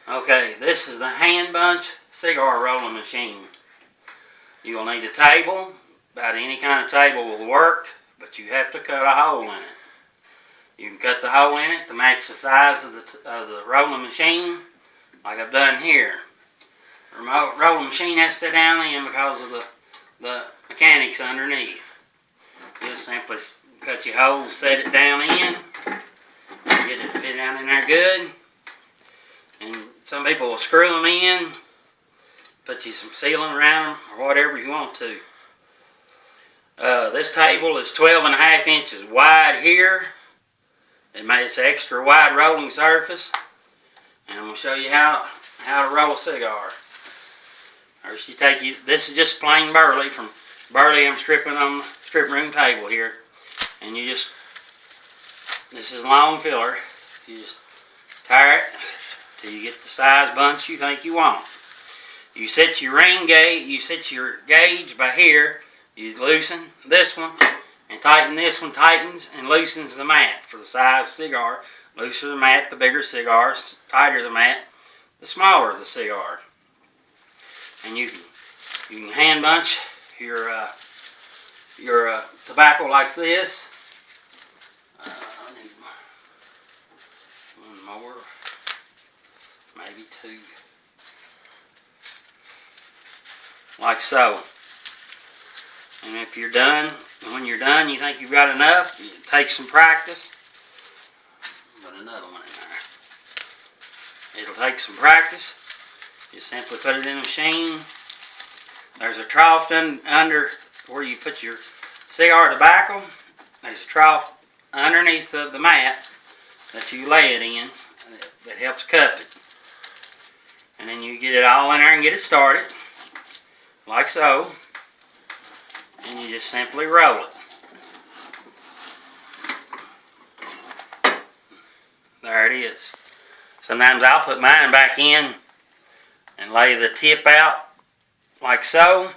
Okay, this is the hand bunch cigar rolling machine. You will need a table. About any kind of table will work, but you have to cut a hole in it. You can cut the hole in it to match the size of the rolling machine, like I've done here. The remote rolling machine has to sit down in because of the mechanics underneath. You just simply cut your hole, set it down in, get it to fit down in there good. And some people will screw them in, put you some sealing around them, or whatever you want to. This table is 12.5 inches wide here. It's an extra wide rolling surface. And I'm going to show you how to roll a cigar. First this is just plain Burley. From Burley I'm stripping on the strip room table here. And this is long filler. You just tire it till you get the size bunch you think you want. You set your gauge by here. You loosen this one and tighten this one. Tightens and loosens the mat for the size cigar. Looser the mat, the bigger cigars. Tighter the mat, the smaller the cigar. And you can hand bunch your tobacco like this. I need one more, maybe two, like so. And if you're done, when you're done, you think you've got enough, you take some practice. Put another one in there. It'll take some practice. You simply put it in the machine. There's a trough under where you put your cigar tobacco. There's a trough underneath of the mat that you lay it in that helps cup it. And then you get it all in there and get it started, like so. And you just simply roll it. There it is. Sometimes I'll put mine back in and lay the tip out like so,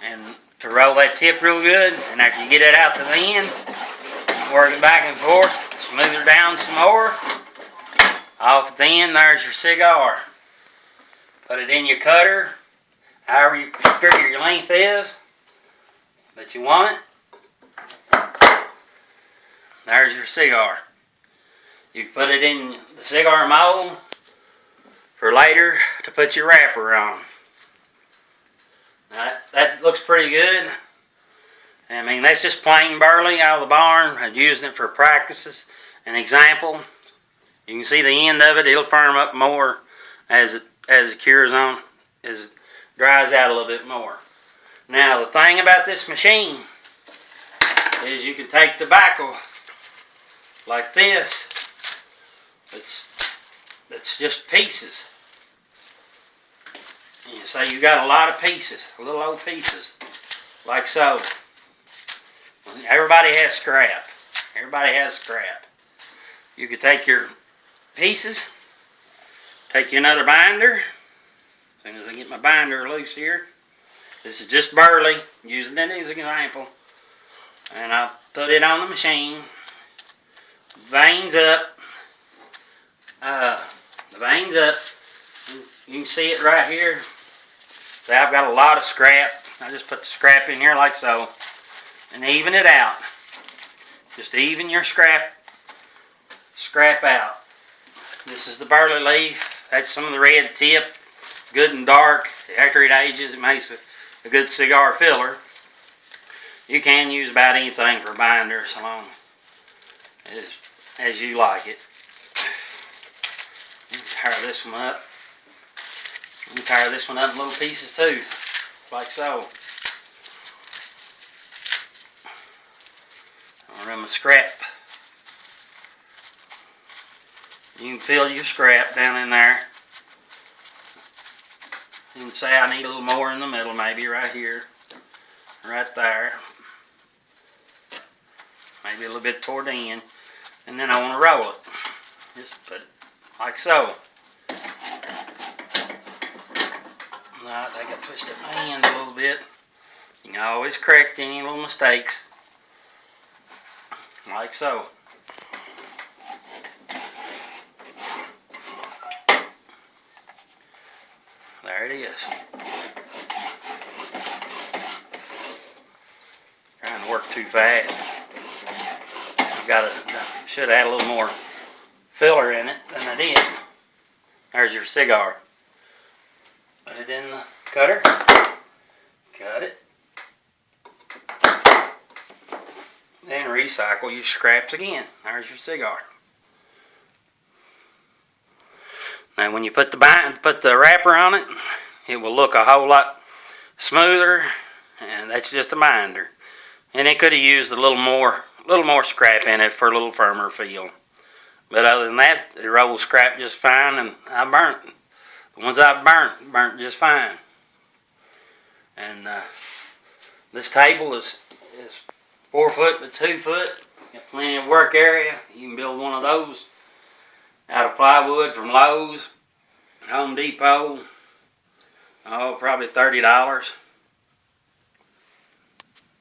and to roll that tip real good. And after you get it out to the end, work it back and forth, smooth her down some more. Off at the end, there's your cigar. Put it in your cutter, however you figure your length is that you want it. There's your cigar. You can put it in the cigar mold for later to put your wrapper on. Now that looks pretty good. I mean, that's just plain Burley out of the barn. I'm using it for practices. An example. You can see the end of it. It'll firm up more as it cures on, as it dries out a little bit more. Now the thing about this machine is you can take tobacco like this. That's just pieces. And you say you got a lot of pieces, little old pieces, like so. Everybody has scrap. Everybody has scrap. You could take your pieces, take you another binder. As soon as I get my binder loose here. This is just Burley, using it as an example. And I'll put it on the machine. Veins up. The veins up. You can see it right here. See, I've got a lot of scrap. I just put the scrap in here like so. And even it out. Just even your scrap out. This is the Burley leaf. That's some of the red tip. Good and dark. After it ages, it makes a good cigar filler. You can use about anything for a binder, so long as you like it. You can tire this one up. You can tire this one up in little pieces too, like so. I'll run my scrap. You can fill your scrap down in there. You can say I need a little more in the middle, maybe right here, right there. Maybe a little bit toward the end. And then I want to roll it. Just put it like so. I think I twisted my hand a little bit. You can always correct any little mistakes. Like so. There it is. Trying to work too fast. Should add a little more filler in it than I did. There's your cigar. Put it in the cutter. Cut it. Then recycle your scraps again. There's your cigar. Now when you put the wrapper on it, it will look a whole lot smoother, and that's just a binder. And it could have used a little more scrap in it for a little firmer feel. But other than that, the roll scrap just fine, and I burnt. The ones I burnt just fine. And this table is 4 foot to 2 foot. Got plenty of work area. You can build one of those out of plywood from Lowe's, Home Depot. Oh, probably $30.